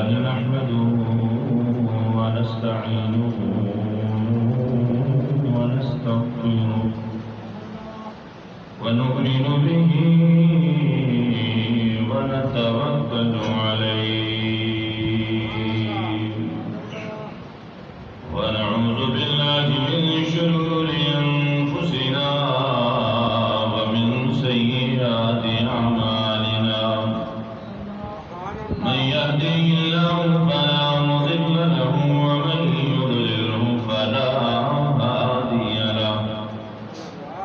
لله نحمده ونستعينه ونستغفره ونؤمن به ونتوكل عليه ونعوذ بالله من شرور أنفسنا ومن سيئات أعمالنا من يهده الله فلا مضل له ومن يضلله فلا هادي له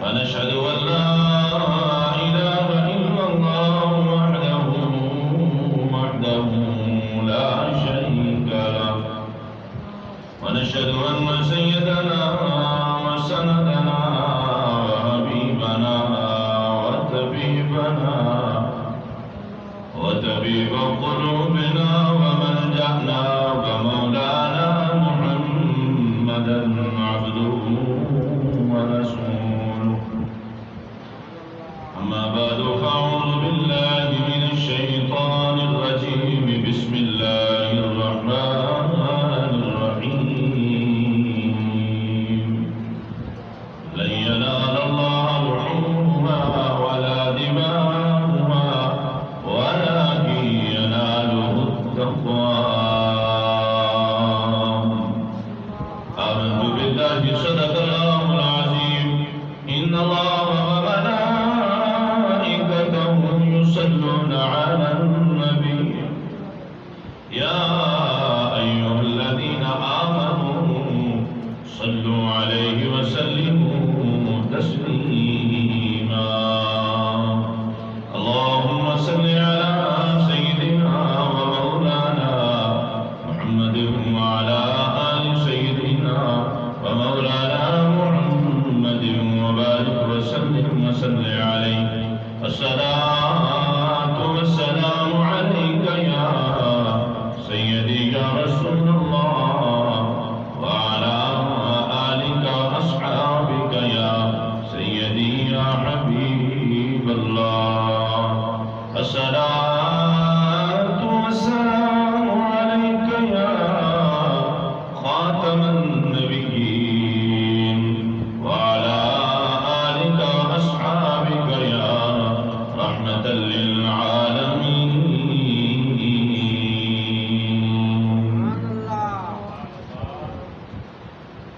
ونشهد أن لا إله إلا الله وحده لا شريك له ونشهد أن سيدنا وسندنا وحبيبنا وطبيب قلوبنا وملجأنا ومولانا محمدا عبده ورسوله أما بعد فأعوذ بالله من الشيطان الرجيم بسم الله الرحمن الرحيم لن ينال الله لحومها ولا دماؤها ولكن يناله التقوى آمنت بالله صدق الله العظيم إن الله وملائكته يصلون على النبي يا أيها الذين آمنوا صلوا عليه وسلموا تسليما اللهم صل على سيدنا ومولانا محمد وعلى آل سيدنا ومولانا محمد وبارك وسلم وصل عليه الصلاة والسلام عليك يا سيدي يا رسول الله وعلى آلك وأصحابك يا سيدي يا حبيب الله الصلاة والسلام عليك يا خاتم النبيين وعلى آلك وأصحابك يا رحمة للعالمين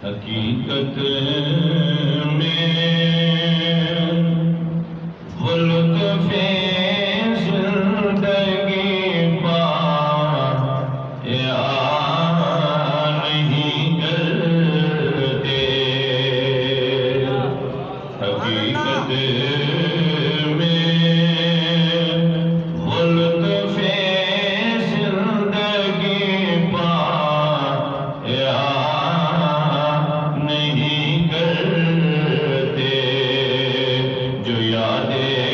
حقیقت میں وہ لطف زندگی پا یا نہیں کرتے حقیقت میں وہ لطف زندگی پا یا نہیں کرتے جو یادیں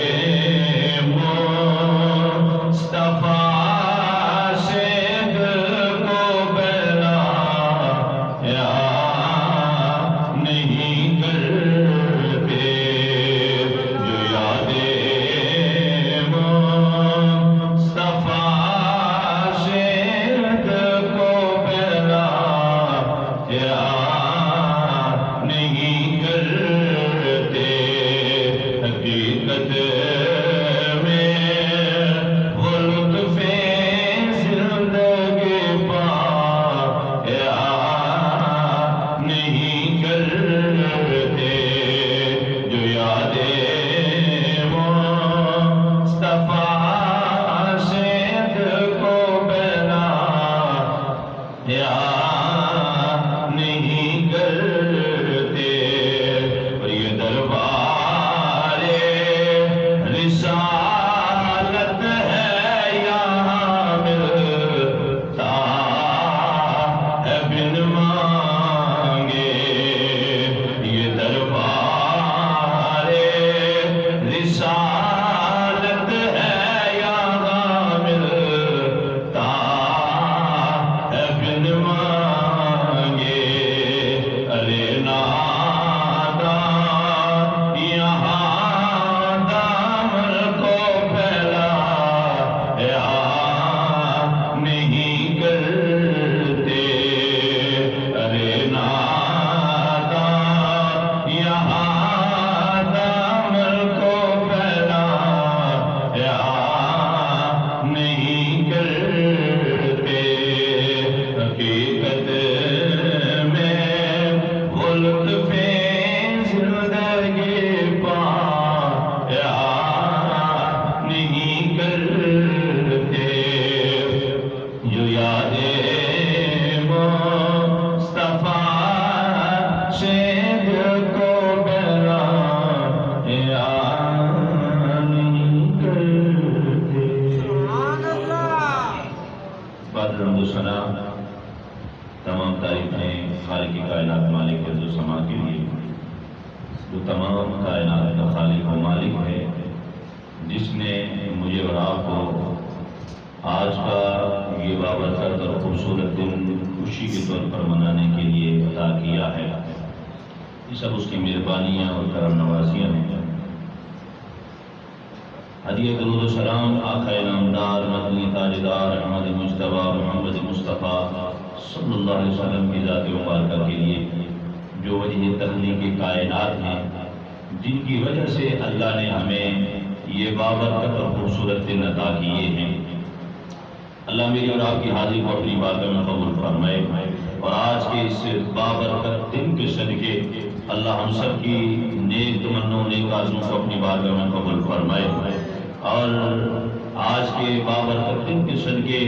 تمام کائنات کا خالق و مالک ہے، جس نے مجھے اور آپ کو آج کا یہ بابرکت اور خوبصورت دن خوشی کے طور پر منانے کے لیے عطا کیا ہے۔ یہ سب اس کی مہربانیاں اور کرم نوازیاں ہیں۔ ہدیہ درود و سلام آقا نامدار مدنی تاجدار احمد مجتبی محمد مصطفیٰ صلی اللہ علیہ وسلم کی ذات مبارکہ کے لیے، جو وجہ تخلیق کائنات ہیں، جن کی وجہ سے اللہ نے ہمیں یہ بابرکت اور خوبصورت دن عطا کیے ہیں۔ اللہ میری اور آپ کی حاضری کو اپنی بارگاہ میں قبول فرمائے، اور آج کے اس بابرکت دن کے صدقے اللہ ہم سب کی نیک تمنوں نیک آرزوؤں کو اپنی بارگاہ میں قبول فرمائے، اور آج کے بابرکت دن کے صدقے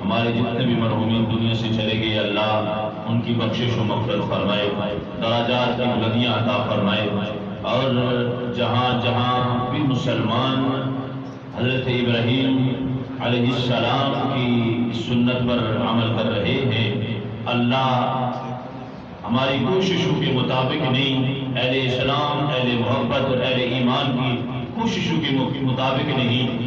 ہمارے جتنے بھی مرحومین دنیا سے چلے گئے، اللہ ان کی بخشش و مغفرت فرمائے، درجات کی بلندیاں عطا فرمائے، اور جہاں جہاں بھی مسلمان حضرت ابراہیم علیہ السلام کی سنت پر عمل کر رہے ہیں، اللہ ہماری کوششوں کے مطابق نہیں، اہل اسلام اہل محبت اور اہل ایمان کی کوششوں کے مطابق نہیں،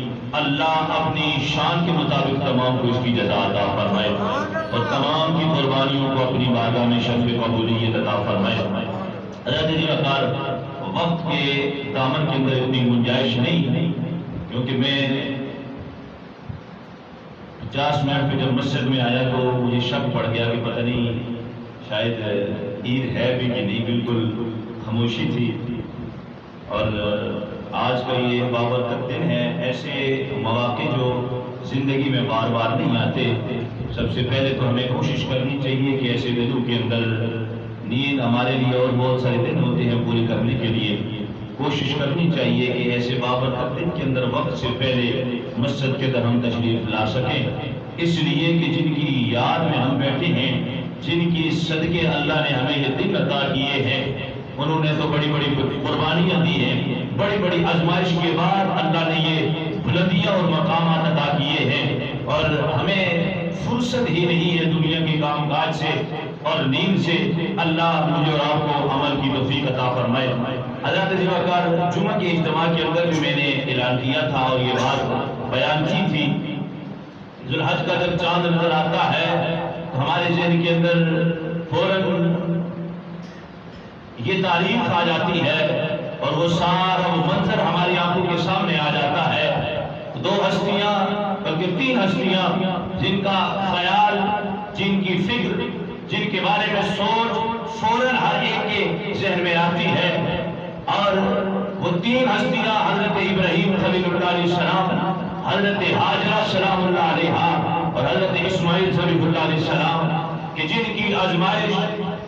اللہ اپنی شان کے مطابق تمام کو اس کی جزا عطا فرمائے، اور تمام کی قربانیوں کو اپنی بارگاہ میں شرف قبولیت عطا فرمائے۔ حضرت جی وقار وقت کے دامن کے اندر اتنی گنجائش نہیں، کیونکہ میں 50 منٹ پہ جب مسجد میں آیا تو مجھے شک پڑ گیا کہ پتہ نہیں شاید عید ہے بھی کہ نہیں، بالکل خاموشی تھی۔ اور آج کا یہ بابرکت دن ہے، ایسے مواقع جو زندگی میں بار بار نہیں آتے۔ سب سے پہلے تو ہمیں کوشش کرنی چاہیے کہ ایسے دنوں کے اندر نیند ہمارے لیے اور بہت سارے دن ہوتے ہیں پورے کرنے کے لیے، کوشش کرنی چاہیے کہ ایسے بابرکت دن کے اندر وقت سے پہلے مسجد کے اندر ہم تشریف لا سکیں، اس لیے کہ جن کی یاد میں ہم بیٹھے ہیں، جن کی صدقے اللہ نے ہمیں یہ دن عطا کیے ہیں، انہوں نے تو بڑی بڑی قربانیاں دی ہیں، بڑی بڑی آزمائش کے بعد اللہ نے یہ بلندیاں اور مقامات عطا کیے ہیں، اور ہمیں فرصت ہی نہیں ہے دنیا کے کام کاج سے اور نیند سے۔ اللہ مجھے اور آپ کو عمل کی توفیق عطا فرمائے۔ حضرت ذوالفقار جمعہ کے اجتماع کے اندر بھی میں نے اعلان کیا تھا اور یہ بات بیان کی تھی، ذو الحج کا جب چاند نظر آتا ہے تو ہمارے ذہن کے اندر فوراً یہ تاریخ آ جاتی ہے، اور وہ سارا وہ منظر ہماری آنکھوں کے سامنے آ جاتا ہے۔ دو ہستیاں بلکہ 3 ہستیاں جن کا خیال، جن کی فکر، جن کے بارے میں سوچ فوراً ہر ایک کے ذہن میں آتی ہے، اور وہ 3 ہستیاں حضرت ابراہیم خلیل اللہ علیہ السلام، حضرت ہاجرہ سلام اللہ علیہا، اور حضرت اسماعیل ذبیح اللہ علیہ السلام، کہ جن کی آزمائش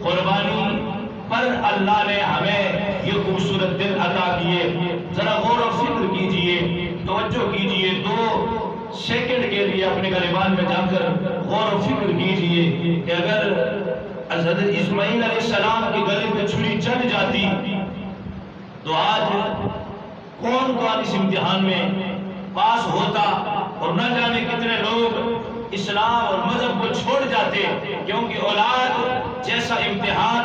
قربانی پر اللہ نے ہمیں یہ خوبصورت دن عطا کیے۔ ذرا غور و فکر کیجئے، توجہ کیجئے، 2 سیکنڈ کے لیے اپنے گریبان میں جا کر غور و فکر کیجئے کہ اگر حضرت اسماعیل علیہ السلام کے گلے پہ چھری چل جاتی تو آج کون اس امتحان میں پاس ہوتا، اور نہ جانے کتنے لوگ اسلام اور مذہب کو چھوڑ جاتے، کیونکہ اولاد جیسا امتحان،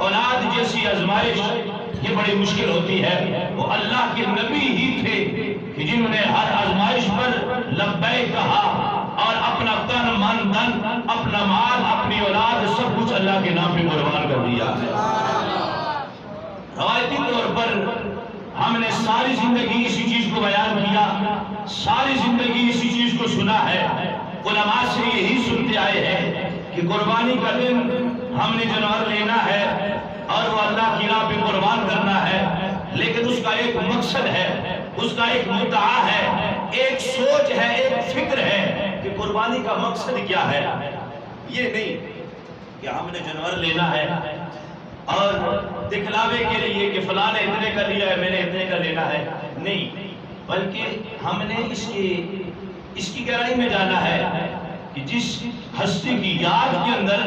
اولاد جیسی آزمائش یہ بڑی مشکل ہوتی ہے۔ وہ اللہ کے نبی ہی تھے کہ جنہوں نے ہر آزمائش پر لبیک کہا، اور اپنا تن من دن، اپنا مال، اپنی اولاد، سب کچھ اللہ کے نام پہ قربان کر دیا ہے۔ روایتی طور پر ہم نے ساری زندگی اسی چیز کو بیان کیا، ساری زندگی اسی چیز کو سنا ہے، علماء سے یہی سنتے آئے ہیں کہ قربانی کا دن ہم نے جانور لینا ہے اور وہ اللہ کی راہ پہ قربان کرنا ہے، لیکن اس کا ایک مقصد ہے، اس کا ایک مدعا ہے، ایک سوچ ہے، ایک فکر ہے کہ قربانی کا مقصد کیا ہے۔ یہ نہیں کہ ہم نے جانور لینا ہے اور دکھلاوے کے لیے کہ فلاں نے اتنے کا لیا ہے، میں نے اتنے کا لینا ہے، نہیں، بلکہ ہم نے اس کی گہرائی میں جانا ہے کہ جس ہستی کی یاد کے اندر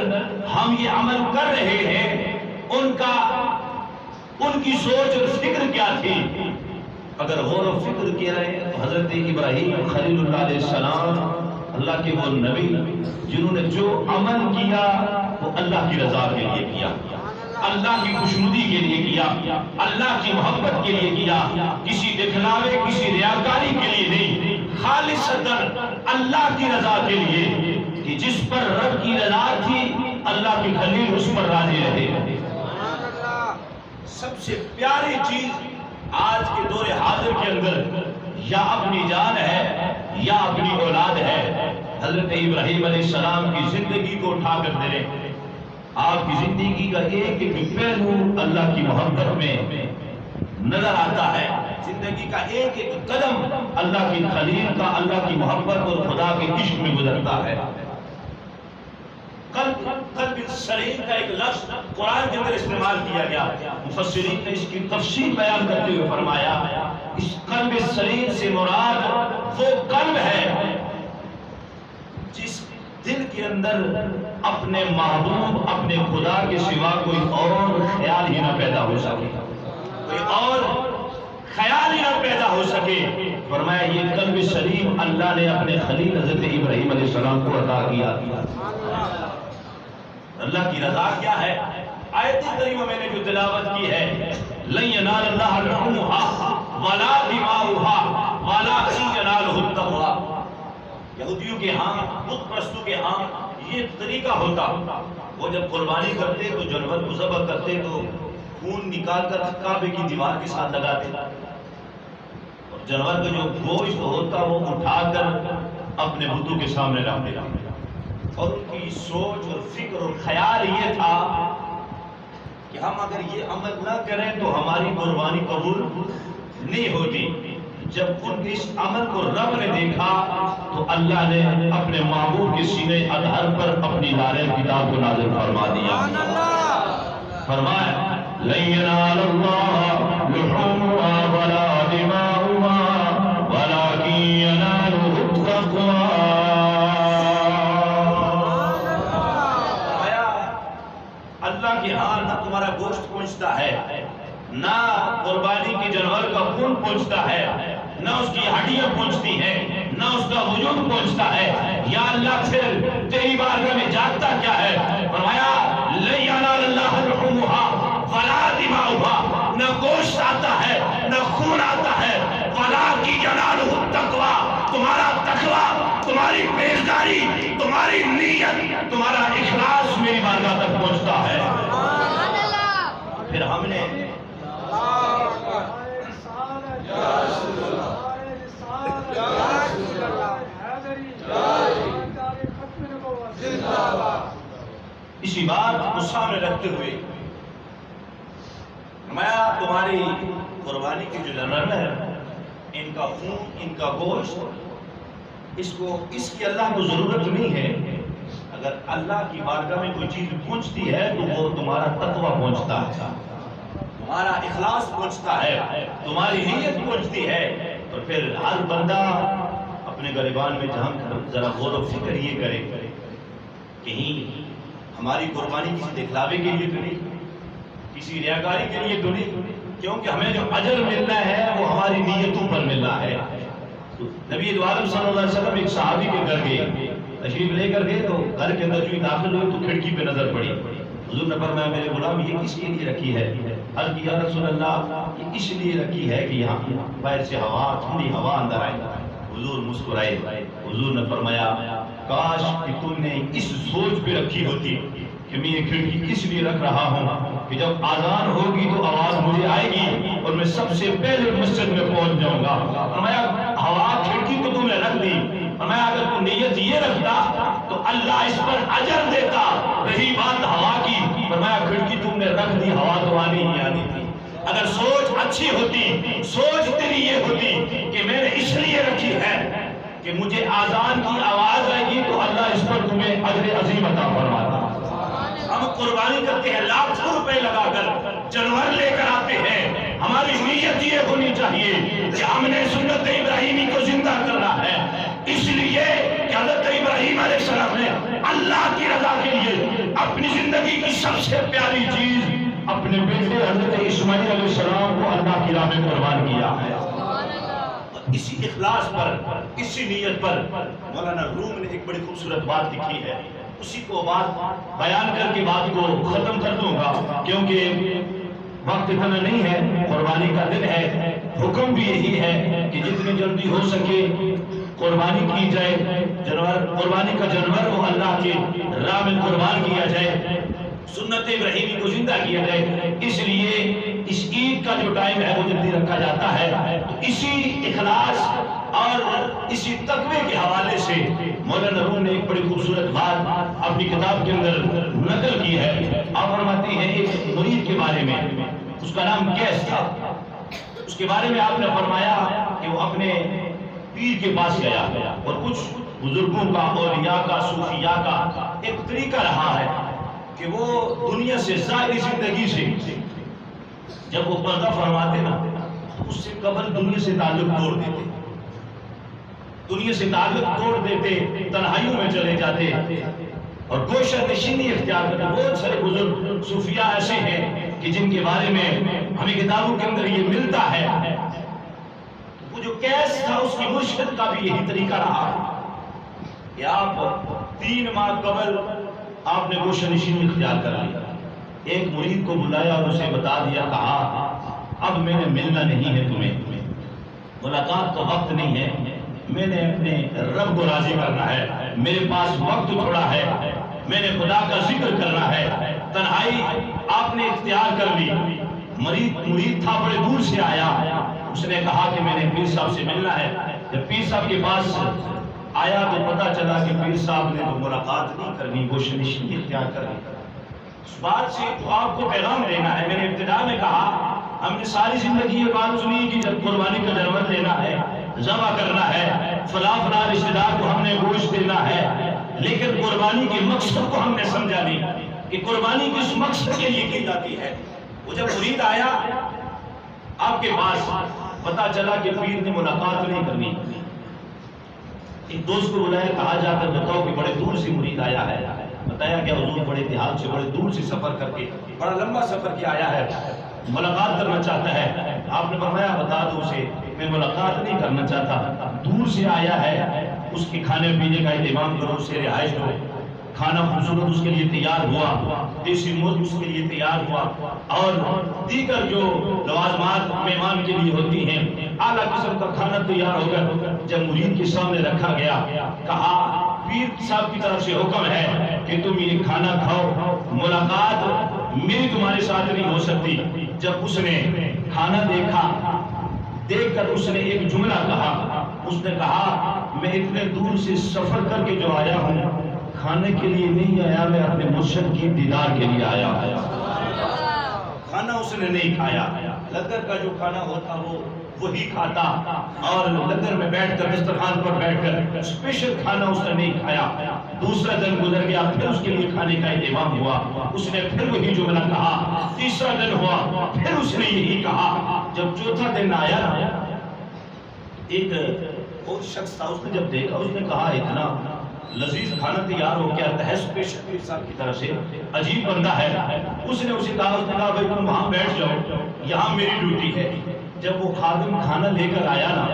ہم یہ عمل کر رہے ہیں، ان کی سوچ اور فکر کیا تھی۔ اگر غور و فکر کیا رہے تو حضرت ابراہیم خلیل اللہ علیہ السلام، اللہ کے وہ نبی جنہوں نے جو عمل کیا وہ اللہ کی رضا کے لیے کیا، اللہ کی خوشنودی کے لیے کیا، اللہ کی محبت کے لیے کیا، کسی دکھلاوے کسی ریاکاری کے لیے نہیں، خالصتاً اللہ کی رضا کے لیے، کہ جس پر رب کی رضا تھی اللہ کی خلیل اس پر راضی رہے۔ سب سے پیاری چیز آج کے دور حاضر کے اندر یا اپنی جان ہے یا اپنی اولاد ہے۔ حضرت ابراہیم علیہ السلام کی زندگی کو اٹھا کر دے، آپ کی زندگی کا ایک ایک پہلو اللہ کی محبت میں نظر آتا ہے، زندگی کا ایک ایک قدم اللہ کی خلیل کا، اللہ کی محبت اور خدا کے عشق میں گزرتا ہے۔ قلب سلیم کا ایک لفظ قرآن کے اندر استعمال کیا گیا، مفسرین نے اس کی تفصیل بیان کرتے ہوئے فرمایا اس قلب سلیم سے مراد وہ قلب ہے جس دل کے اندر اپنے محبوب اپنے خدا کے سوا کوئی اور خیال ہی نہ پیدا ہو سکے، کوئی اور خیال ہی نہ پیدا ہو سکے۔ فرمایا یہ قلب سلیم اللہ نے اپنے خلیل حضرت ابراہیم علیہ السلام کو عطا کیا۔ اللہ کی رضا کیا ہے؟ آیت کریمہ میں نے جو تلاوت کی ہے، لن ینال اللہ لحومها ولا دماؤها ولکن ینالہ التقوی۔ یہودیوں کے ہاں، بت پرستوں کے ہاں یہ طریقہ ہوتا، وہ جب قربانی کرتے تو جانور کو ذبح کرتے تو خون نکال کر کعبے کی دیوار کے ساتھ لگاتے، اور جانور کا جو گوشت ہوتا وہ اٹھا کر اپنے بتوں کے سامنے رکھ دیتے، اور ان کی سوچ اور فکر اور خیال یہ تھا کہ ہم اگر یہ عمل نہ کریں تو ہماری قربانی قبول نہیں ہوتی۔ جب ان کے اس عمل کو رب نے دیکھا تو اللہ نے اپنے محبوب کے سینے اطہر پر اپنی لارے کتاب کو نازل فرما دیا۔ فرمایا لن ینال اللہ لحومها ولا دماؤها ولکن ینالہ التقوی۔ اللہ کے ہاں نہ تمہارا گوشت پہنچتا ہے، نہ قربانی کے جانور کا خون پہنچتا ہے، نہ اس کی ہڈیاں پہنچتی ہیں، نہ اس کا وجود پہنچتا ہے۔ یا اللہ پھر تیری بارگاہ میں جاتا کیا ہے؟ فرمایا لن ینال اللہ لحومها ولا دماؤها، نہ گوشت آتا ہے نہ خون آتا ہے، ولکن ینالہ التقوی، تمہارا تقوی، تمہاری پرہیزگاری، تمہاری نیت، تمہارا اخلاص میری بارگاہ تک پہنچتا ہے۔ پھر ہم نے اسی بات کو سامنے رکھتے ہوئے فرمایا تمہاری قربانی کی جو جانور ہے، ان کا خون، ان کا گوشت، اس کی اللہ کو ضرورت نہیں ہے۔ اگر اللہ کی بارگاہ میں کوئی چیز پہنچتی ہے تو وہ تمہارا تقوی پہنچتا ہے، تمہارا اخلاص پہنچتا ہے، تمہاری نیت پہنچتی ہے۔ اور پھر ہر بندہ اپنے گریبان میں جھانک کر ذرا غور و فکر یہ کرے، کہیں ہماری قربانی کسی دکھلاوے کے لیے تو نہیں، کسی ریاکاری کے لیے تو نہیں، کیونکہ ہمیں جو اجر ملنا ہے وہ ہماری نیتوں پر ملنا ہے۔ نبی عالم صلی اللہ علیہ وسلم ایک صحابی کے گھر گئے، تشریف لے کر گئے تو گھر کے اندر جو داخل ہوئے تو کھڑکی پہ نظر پڑی، حضور نے فرمایا میرے غلام یہ کس کے لیے رکھی ہے؟ عرض کیا رسول اللہ یہ اس لیے رکھی ہے کہ یہاں باہر سے ہوا، ٹھنڈی ہوا اندر آئے۔ حضور مسکرائے، حضور نے فرمایا کاش کہ تم نے اس سوچ پہ رکھی ہوتی کہ میں یہ کھڑکی اس لیے رکھ رہا ہوں کہ جب آذان ہوگی تو آواز مجھے آئے گی اور میں سب سے پہلے مسجد میں پہنچ جاؤں گا۔ فرمایا ہوا کھڑکی تو تم نے رکھ دی، فرمایا اگر تو نیت یہ رکھتا تو اللہ اس پر اجر دیتا۔ رہی بات ہوا کی، فرمایا کھڑکی تم نے رکھ دی، ہوا تو آنی ہی آنی تھی۔ اگر سوچ اچھی ہوتی، سوچ تیری یہ ہوتی کہ میں نے اس لیے رکھی ہے کہ مجھے آذان کی آواز آئے گی تو اللہ اس پر تمہیں اجر عظیم عطا فرماتا۔ ہم قربانی کرتے ہیں لاکھوں روپے لگا کر، جانور لے کر آتے ہیں، ہماری نیت یہ ہونی چاہیے کہ ہم نے سنت ابراہیمی کو زندہ کرنا ہے، اس لیے کہ حضرت ابراہیم علیہ السلام نے اللہ کی رضا کے لیے اپنی زندگی کی سب سے پیاری چیز اپنے بیٹے حضرت اسماعیل علیہ السلام کو اللہ کی راہ میں قربان کیا ہے۔ اسی اخلاص پر، اسی نیت پر مولانا روم نے ایک بڑی خوبصورت بات لکھی ہے، اسی کو بات بیان کر کے بات کو ختم کر دوں گا، کیونکہ وقت اتنا نہیں ہے، قربانی کا دن ہے۔ حکم بھی یہی ہے کہ جتنی جلدی ہو سکے قربانی کی جائے، قربانی کا جانور کو اللہ کی راہ میں قربان کیا جائے، سنت ابراہیمی کو زندہ کیا جائے۔ اس لیے اس عید کا جو ٹائم ہے وہ جلدی رکھا جاتا ہے۔ تو اسی اخلاص اور اسی تقوی کے حوالے سے مولانا روم نے ایک بڑی خوبصورت بات اپنی کتاب کے اندر نقل کی ہے۔ آپ فرماتے ہیں ایک مرید کے بارے میں، اس کا نام کیس تھا، اس کے بارے میں آپ نے فرمایا کہ وہ اپنے پیر کے پاس گیا اور کچھ بزرگوں کا، اولیاء کا، صوفیاء کا ایک طریقہ رہا ہے کہ وہ دنیا سے ظاہری زندگی سے جب وہ پردہ فرماتے نا اس سے قبل دنیا سے تعلق توڑ دیتے، دنیا سے تعلق توڑ دیتے، تنہائیوں میں چلے جاتے اور گوشہ نشینی اختیار کرتے۔ بہت سارے بزرگ صوفیاء ایسے ہیں کہ جن کے بارے میں ہمیں کتابوں کے اندر یہ ملتا ہے۔ وہ جو کیس تھا اس کی مرشد کا بھی یہی طریقہ رہا کہ آپ 3 ماہ قبل آپ نے گوشہ نشینی اختیار کر لی۔ ایک مرید کو بلایا اور اسے بتا دیا، کہا اب میں نے ملنا نہیں ہے تمہیں، ملاقات کا وقت نہیں ہے، میں نے اپنے رب کو راضی کرنا ہے، میرے پاس وقت تھوڑا ہے، میں نے خدا کا ذکر کرنا ہے۔ تنہائی آپ نے اختیار کر لی۔ مرید تھا، بڑے دور سے آیا، اس نے کہا کہ میں نے پیر صاحب سے ملنا ہے۔ جب پیر صاحب کے پاس آیا تو پتا چلا کہ پیر صاحب نے تو ملاقات نہیں کرنی، گوشہ نشینی اختیار کر لی۔ اس بات سے تو آپ کو پیغام دینا ہے۔ میں نے ابتدا میں کہا ہم نے ساری زندگی یہ بات سنی کہ جب قربانی کا جانور لینا ہے، ذبح کرنا ہے، فلاں فلاں رشتہ دار کو ہم نے گوشت دینا ہے، لیکن قربانی کے مقصد کو ہم نے سمجھا نہیں کہ قربانی کس مقصد کے لیے کی جاتی ہے۔ وہ جب مرید آیا آپ کے پاس، پتا چلا کہ پیر نے ملاقات نہیں کرنی۔ ایک دوست کو بلایا، کہا جا کر بتاؤ کہ بڑے دور سے مرید آیا ہے۔ بتایا کہ حضور بڑے دیہات سے، بڑے دور سے سفر کر کے، بڑا لمبا سفر کیا آیا ہے، ملاقات کرنا چاہتا ہے۔ آپ نے فرمایا بتا دو اسے میں ملاقات نہیں کرنا چاہتا، دور سے آیا ہے، اس کے کھانے پینے کا اہتمام کرو، اسے رہائش دو، کھانا خوبصورت اس کے لیے تیار ہوا، دیسی مرغ اس کے لیے تیار ہوا، اور دیگر جو لوازمات مہمان کے لیے ہوتی ہیں اعلیٰ قسم کا کھانا تیار ہو گیا۔ جب مرید کے سامنے رکھا گیا، کہا پیر صاحب کی طرف سے حکم ہے کہ تم یہ کھانا کھاؤ، ملاقات میری تمہارے ساتھ نہیں ہو سکتی۔ جب اس نے کھانا دیکھ کر اس نے ایک جملہ کہا، اس نے کہا میں اتنے دور سے سفر کر کے جو آیا ہوں کھانے کے لیے نہیں آیا، میں اپنے مرشد کی دیدار کے لیے آیا۔ کھانا اس نے نہیں کھایا، لنگر کا جو کھانا ہوتا وہ وہی کھاتا، اور لنگر میں بیٹھ کر دسترخوان پر بیٹھ کر اسپیشل کھانا اس نے نہیں کھایا۔ دوسرا دن گزر گیا، پھر اس کے لیے کھانے کا اہتمام ہوا، اس نے پھر وہی جملہ کہا۔ تیسرا دن ہوا، پھر اس نے یہی کہا۔ جب چوتھا دن آیا، ایک اور شخص تھا، اس نے جب دیکھا، اس نے کہا اتنا لذیذ کھانا تیار ہو گیا، تحس پیش پیر صاحب کی طرف سے، عجیب بندہ ہے۔ اس نے کہا بھائی تم وہاں بیٹھ جاؤ، یہاں میری ڈیوٹی ہے۔ جب وہ خادم کھانا لے کر آیا نا،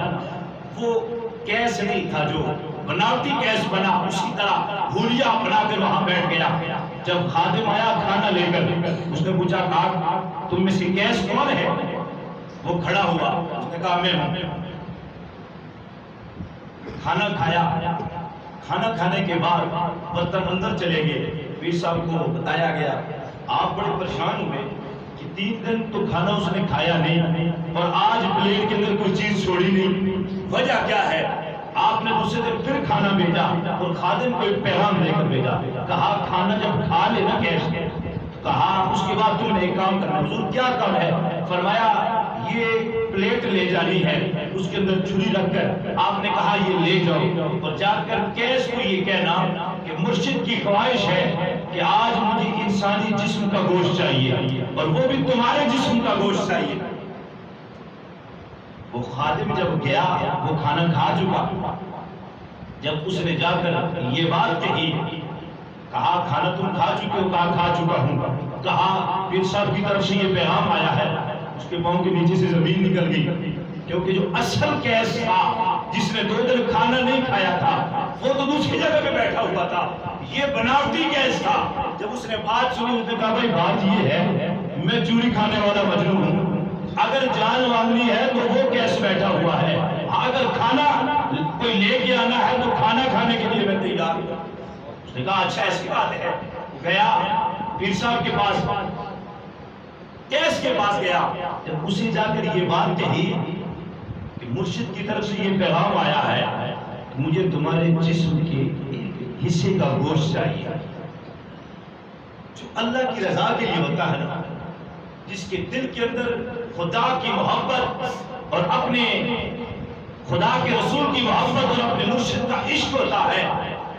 وہ کیس نہیں تھا جو بناوٹی کیس بنا، اسی طرح بھولیا بنا کر وہاں بیٹھ گیا۔ جب خادم آیا کھانا لے کر، اس نے پوچھا کہا تم میں سے کیس کون ہے؟ وہ کھڑا ہوا، اس نے کہا میں ہوں۔ کھانا کھایا، کھانا کھانے کے بعد برتن اندر چلے گئے۔ پیر صاحب کو بتایا گیا، آپ بڑے پریشان ہوئے کہ 3 دن تو کھانا اس نے کھایا نہیں اور آج پلیٹ کے اندر کوئی چیز چھوڑی نہیں، وجہ کیا ہے؟ آپ نے دوسرے دن پھر کھانا بھیجا اور خادم کو ایک پیغام دے کر بھیجا، کہا کھانا جب کھا لینا کیسے، کہا اس کے بعد تم نے ایک کام کرنا۔ حضور کیا کام ہے؟ فرمایا یہ پلیٹ لے جانی ہے، اس کے اندر چھری رکھ کر آپ نے کہا یہ لے جاؤ، اور جا کر کیس کو یہ کہنا کہ مرشد کی خواہش ہے کہ آج مجھے انسانی جسم کا گوشت چاہیے اور وہ بھی تمہارے جسم کا گوشت چاہیے۔ وہ خادم جب گیا، وہ کھانا کھا چکا، جب اس نے جا کر یہ بات کہی، کہا کھانا تم کھا چکے ہو؟ کہا کھا چکا ہوں۔ کہا پیر صاحب کی طرف سے یہ پیغام آیا ہے۔ اس کے پاؤں کے نیچے سے زمین نکل گئی، کیونکہ جو اصل کیس تھا جس نے 2 دن کھانا نہیں کھایا تھا وہ تو دوسری جگہ پہ بیٹھا ہوا تھا، یہ بناوٹی گیس تھا۔ جب اس نے بات سنی اس نے کہا بھائی بات یہ ہے میں چوری کھانے والا مجنون ہوں، اگر جان مانگنی ہے تو وہ گیس بیٹھا ہوا ہے، اگر کھانا کوئی لے کے آنا ہے تو کھانا کھانے کے لیے میں تیار ہوں۔ اس نے کہا اچھا ایسی بات ہے۔ گیا پیر صاحب کے پاس، کیس کے پاس گیا، جب اسے جا کر یہ بات کہی کہ مرشد کی طرف سے یہ پیغام آیا ہے کہ مجھے تمہارے جسم کے ایک حصے کا گوشت چاہیے جو اللہ کی رضا کے لیے ہوتا ہے نا، جس کے دل کے اندر خدا کی محبت اور اپنے خدا کے رسول کی محبت اور اپنے مرشد کا عشق ہوتا ہے،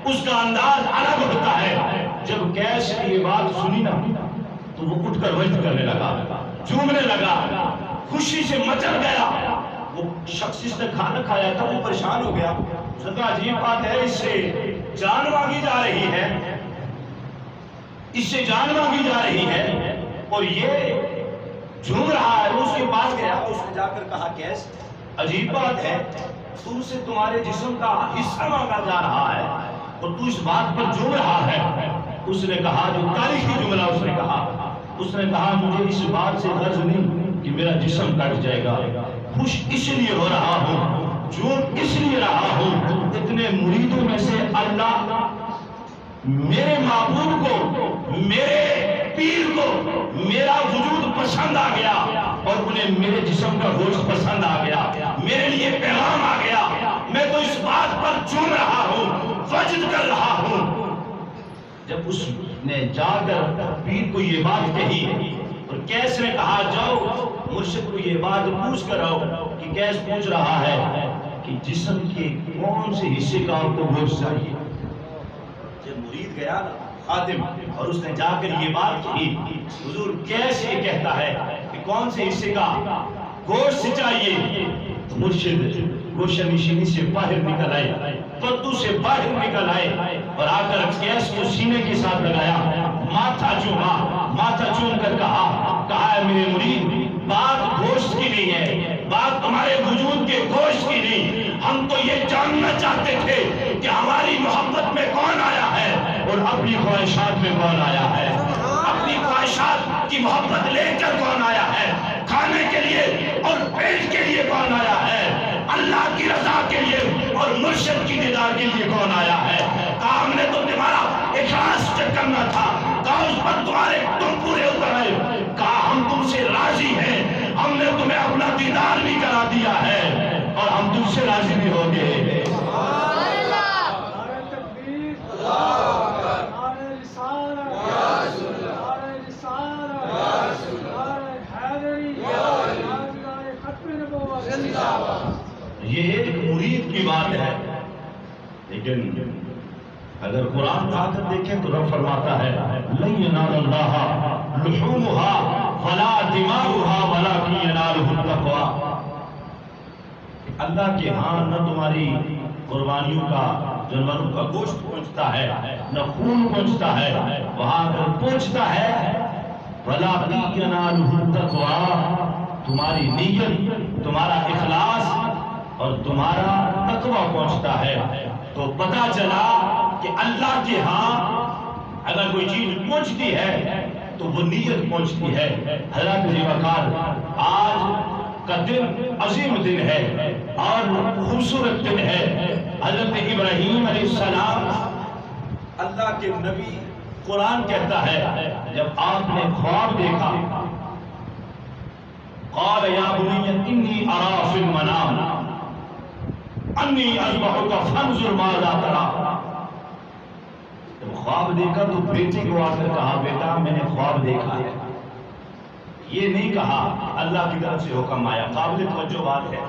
اس کا انداز الگ ہوتا ہے۔ جب کیس کی یہ بات سنی نا تو وہ اٹھ کر وجد کرنے لگا، جھومنے لگا، خوشی سے مچل گیا۔ وہ شخص جس نے کھانا کھایا تھا وہ پریشان ہو گیا، اس نے کہا عجیب بات ہے، اس سے جان مانگی جا رہی ہے، اس سے جان مانگی جا رہی ہے اور یہ جھوم رہا ہے۔ وہ اس کے پاس گیا، اس نے جا کر کہا کیس عجیب بات ہے، تم سے تمہارے جسم کا حصہ مانگا جا رہا ہے اور تو اس بات پر جھوم رہا ہے۔ اس نے کہا جو تاریخی جملہ اس نے کہا مجھے اس بات سے غرض نہیں کہ میرا جسم کٹ جائے گا، خوش اس لیے ہو رہا ہوں، جھوم اس لیے رہا ہوں، اتنے مریدوں میں سے اللہ میرے معبود کو، میرے پیر کو میرا وجود پسند آ گیا اور انہیں میرے جسم کا گوشت پسند آ گیا، میرے لیے پیغام آ گیا، میں تو اس بات پر جھوم رہا ہوں، وجد کر رہا ہوں۔ جب اس نے جا کر پیر کو یہ بات کہی اور کیس نے کہا جاؤ مرشد کو یہ بات پوچھ کر آؤ، کہ کیس پوچھ رہا ہے کہ جسم کے کون سے حصے کا آپ کو گوشت چاہیے۔ جب مرید گیا نا خادم اور اس نے جا کر یہ بات کہی، حضور کیس یہ کہتا ہے کہ کون سے حصے کا گوشت چاہیے، تو مرشد گوشت نشینی سے باہر نکل آئے، پدو سے باہر نکل آئے اور آ کر کیس کو سینے کے ساتھ لگایا، ماتھا چوم کر کہا ہے میرے مرید بات گوشت کی نہیں ہے، بات تمہارے وجود کے گوشت کی نہیں، ہم تو یہ جاننا چاہتے تھے کہ ہماری محبت میں کون آیا ہے اور اپنی خواہشات میں کون آیا ہے، اپنی خواہشات کی محبت لے کر کون آیا ہے، کھانے کے لیے اور پیٹ کے لیے کون آیا ہے، اللہ کی رضا کے لیے اور مرشد کی دیدار کے لیے کون آیا ہے۔ کہا ہم نے تو تمہارا اخلاص چیک کرنا تھا، کہا اس پر تم پورے اتر آئے، کہا ہم تم سے راضی ہیں، ہم نے تمہیں اپنا دیدار بھی کرا دیا ہے اور ہم تم سے راضی بھی ہو گئے۔ یہ ایک مرید کی بات ہے، لیکن اگر قرآن پڑھ کر دیکھیں تو رب فرماتا ہے لَن يَنَالَ اللَّهَ لُحُومُهَا وَلَا دِمَاؤُهَا وَلَٰكِن يَنَالُهُ التَّقْوَىٰ۔ اللہ کے ہاں نہ تمہاری قربانیوں کا جانوروں کا گوشت پہنچتا ہے نہ خون پہنچتا ہے، وہاں اگر پہنچتا ہے وَلَٰكِن يَنَالُهُ التَّقْوَىٰ، تمہاری نیت، تمہارا اخلاص اور تمہارا تقویٰ پہنچتا ہے۔ تو پتہ چلا کہ اللہ کے ہاں اگر کوئی چیز پہنچتی ہے تو وہ نیت پہنچتی ہے۔ حضرت وقار آج کا دن عظیم دن ہے اور خوبصورت دن ہے۔ حضرت ابراہیم علیہ السلام اللہ کے نبی، قرآن کہتا ہے جب آپ نے خواب دیکھا قال یا بنی انی ارا فی المنام انی اذبحک فانظر ماذا تری۔ جب خواب دیکھا تو بیٹے کو آ کر کہا بیٹا میں نے خواب دیکھا ہے، یہ نہیں کہا اللہ کی طرف سے حکم آیا۔ قابل توجہ بات ہے،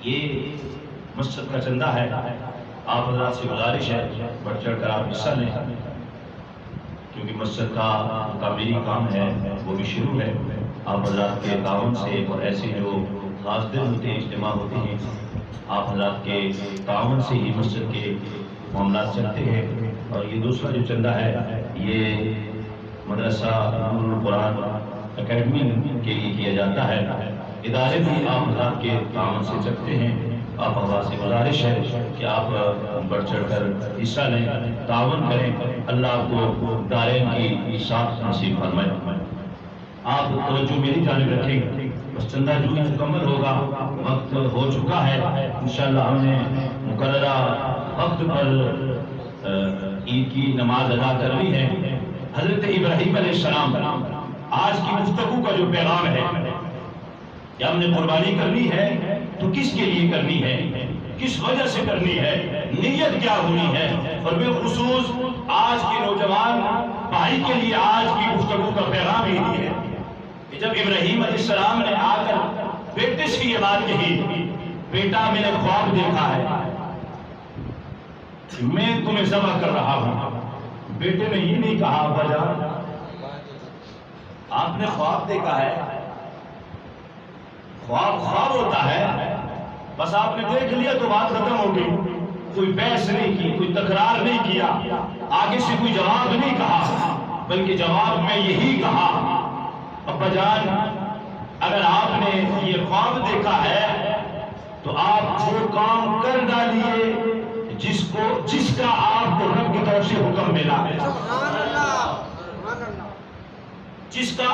یہ مسجد کا چندہ ہے، آپ حضرات سے گزارش ہے بڑھ چڑھ کر آپ حصہ لیں، کیونکہ مسجد کا تعمیری کام ہے وہ بھی شروع ہے۔ آپ حضرات کے تعاون سے اور ایسے جو خاص دن ہوتے ہیں، اجتماع ہوتے ہیں، آپ حضرات کے تعاون سے ہی مسجد کے معاملات چلتے ہیں۔ اور یہ دوسرا جو چندہ ہے یہ مدرسہ نور القرآن اکیڈمی کے لیے کیا جاتا ہے۔ ادارے بھی آپ حضرات کے تعاون سے چلتے ہیں آپ حوا سے گزارش ہے کہ آپ بڑھ چڑھ کر حصہ لیں، تعاون کریں، اللہ آپ کو دارین کی ساتھ نصیب فرمائے۔ آپ توجہ میری جانب رکھیں، بس چندہ جو مکمل ہوگا، وقت ہو چکا ہے، انشاءاللہ ہم نے مقررہ وقت پر عید کی نماز ادا کرنی ہے۔ حضرت ابراہیم علیہ السلام، آج کی گفتگو کا جو پیغام ہے کہ ہم نے قربانی کرنی ہے تو کس کے لیے کرنی ہے، کس وجہ سے کرنی ہے، نیت کیا ہونی ہے، اور بالخصوص آج کے نوجوان بھائی کے لیے آج کی گفتگو کا پیغام یہی ہے کہ جب ابراہیم علیہ السلام نے آ کر بیٹے سے یہ بات کہی، بیٹا میں نے خواب دیکھا ہے کہ میں تمہیں ذبح کر رہا ہوں، بیٹے نے یہ نہیں کہا ابا جان آپ نے خواب دیکھا ہے، خواب خواب ہوتا ہے، بس آپ نے دیکھ لیا تو بات ختم ہو گئی، کوئی بحث نہیں کی، کوئی تکرار نہیں کیا، آگے سے کوئی جواب نہیں کہا، بلکہ جواب میں یہی کہا ابا جان اگر آپ نے یہ خواب دیکھا ہے تو آپ وہ کام کر ڈالیے جس کا آپ کو رب کی طرف سے حکم ملا ہے، جس کا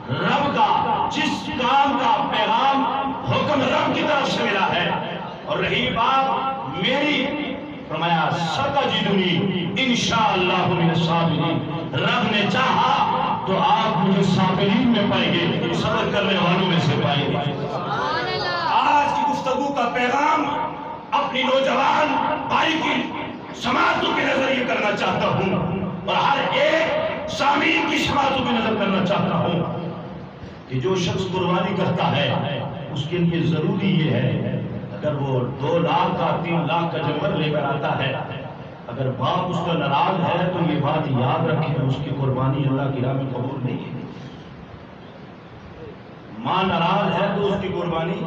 رب کا جس کام کا پیغام حکم رب کی طرف سے ملا ہے۔ اور رہی بات میری، فرمایا ستجدنی انشاءاللہ من الصابرین، رب نے چاہا تو آپ مجھے صابرین میں پائیں گے، صبر کرنے والوں میں سے پائیں گے۔ آج کی گفتگو کا پیغام اپنی نوجوان بھائی کی سماعتوں کی نظر یہ کرنا چاہتا ہوں، اور ہر ایک سامعین کی سماعتوں کی نظر کرنا چاہتا ہوں کہ جو شخص قربانی کرتا ہے اس کے لیے ضروری یہ ہے، اگر وہ 2 لاکھ کا 3 لاکھ کا جانور لے کر آتا ہے، اگر باپ اس کا ناراض ہے تو یہ بات یاد رکھیں اس کی قربانی اللہ کی راہ میں قبول نہیں ہے۔ ماں ناراض ہے تو اس کی قربانی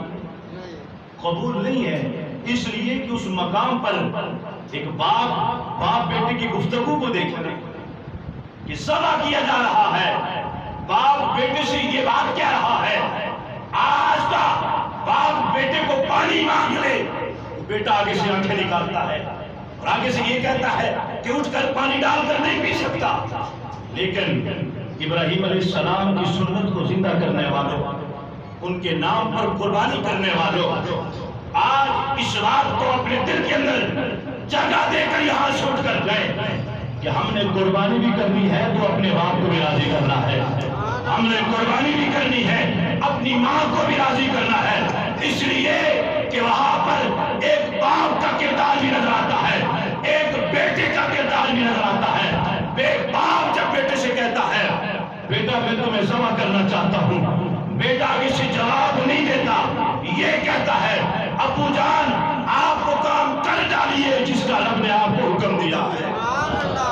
قبول نہیں ہے، اس لیے کہ اس مقام پر ایک باپ بیٹے کی گفتگو کو دیکھیں کہ ذبح کیا جا رہا ہے، باپ بیٹے سے یہ بات کہہ رہا ہے، آج کا باپ بیٹے کو پانی مانگ لے، بیٹا آگے سے آنکھیں نکالتا ہے اور آگے سے یہ کہتا ہے کہ اٹھ کر پانی ڈال کر نہیں پی سکتا۔ لیکن ابراہیم علیہ السلام کی سنت کو زندہ کرنے والوں، ان کے نام پر قربانی کرنے والوں، آج اس بات کو اپنے دل کے اندر جگہ دے کر یہاں سے اٹھ کر گئے کہ ہم نے قربانی بھی کرنی ہے تو اپنے باپ کو بھی راضی کرنا ہے، ہم نے قربانی بھی کرنی ہے اپنی ماں کو بھی راضی کرنا ہے، اس لیے کہ وہاں پر ایک باپ کا کردار بھی نظر آتا ہے، ایک بیٹے کا کردار بھی نظر آتا ہے۔ باپ جب بیٹے سے کہتا ہے بیٹا میں تمہیں ذبح کرنا چاہتا ہوں، بیٹا آگے سے جواب نہیں دیتا، یہ کہتا ہے ابو جان آپ وہ کام کر ڈالیے جس کا رب نے آپ کو حکم دیا ہے۔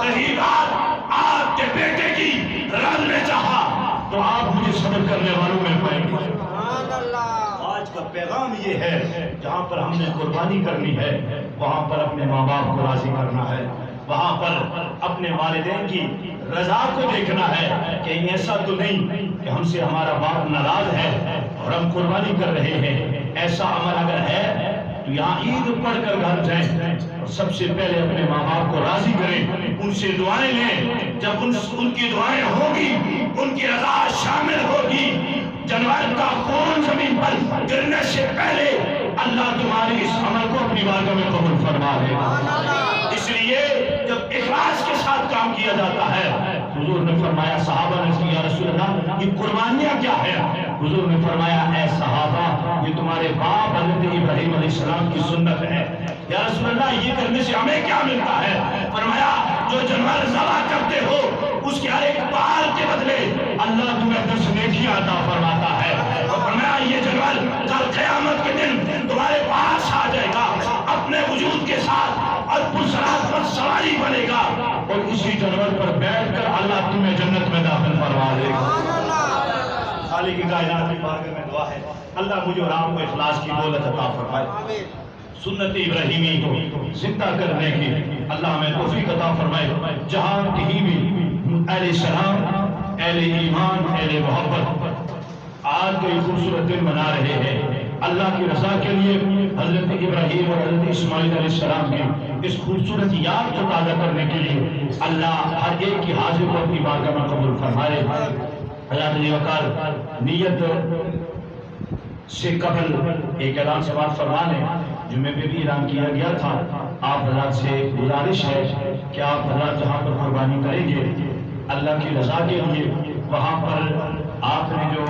رہی بات آپ کے بیٹے کی، رب نے چاہا تو آپ مجھے صبر کرنے والوں میں پائیں گے۔ آج کا پیغام یہ ہے جہاں پر ہم نے قربانی کرنی ہے وہاں پر اپنے ماں باپ کو راضی کرنا ہے، وہاں پر اپنے والدین کی رضا کو دیکھنا ہے، کہ ایسا تو نہیں کہ ہم سے ہمارا باپ ناراض ہے اور ہم قربانی کر رہے ہیں۔ ایسا عمل اگر ہے تو یہاں عید پڑھ کر گھر جائیں اور سب سے پہلے اپنے ماں باپ کو راضی کریں، ان سے دعائیں لیں، جب ان کی دعائیں ہوگی، ان کی رضا شامل ہوگی، جانور کا خون زمین پر گرنے سے پہلے اللہ تمہاری اس عمل کو اپنی بارگاہ میں قبول فرما لے گا۔ اس لیے جب اخلاص کے ساتھ کام کیا جاتا ہے، حضور نے فرمایا صحابہ نے کہا یا رسول اللہ یہ قربانیاں کیا ہے؟ حضور نے فرمایا اے صحابہ یہ تمہارے باپ حضرت ابراہیم علیہ السلام کی سنت ہے۔ یا رسول اللہ یہ کرنے سے ہمیں کیا ملتا ہے؟ فرمایا جو جانور ذبح کرتے ہو اس کے ہر ایک بال کے بدلے اللہ تمہیں 10 نیکیاں عطا فرماتا ہے، اور فرمایا یہ جانور کل قیامت کے دن تمہارے پاس آ جائے گا اپنے وجود کے ساتھ اور پرسرات پر سواری بنے گا، اور اسی جانور پر بیٹھ کر اللہ تمہیں جنت میں داخل فرما دے گا۔ خالق کی کائنات کی بارگاہ میں دعا ہے اللہ مجھے اور آپ کو اخلاص کی دولت عطا فرمائے، سنت ابراہیمی کو زندہ کرنے کی اللہ ہمیں توفیق عطا فرمائے۔ جہاں کہیں بھی اہل سلام، اہل ایمان، اہل محبت آج کوئی خوبصورت دن منا رہے ہیں، اللہ کی رضا کے لیے حضرت ابراہیم اور حضرت اسماعیل علیہ السلام کی اس خوبصورت یاد کو تازہ کرنے کے لیے اللہ ہر ایک کی حاضر کو اپنی بارگاہ میں قبول فرمائے۔ حضرت وقار نیت سے قبل ایک اعلان سے بات فرمانے جمعے پہ بھی اعلان کیا گیا تھا، آپ حضرات سے گزارش ہے کہ آپ حضرات جہاں پر قربانی کریں گے اللہ کی رضا کے لیے، وہاں پر آپ نے جو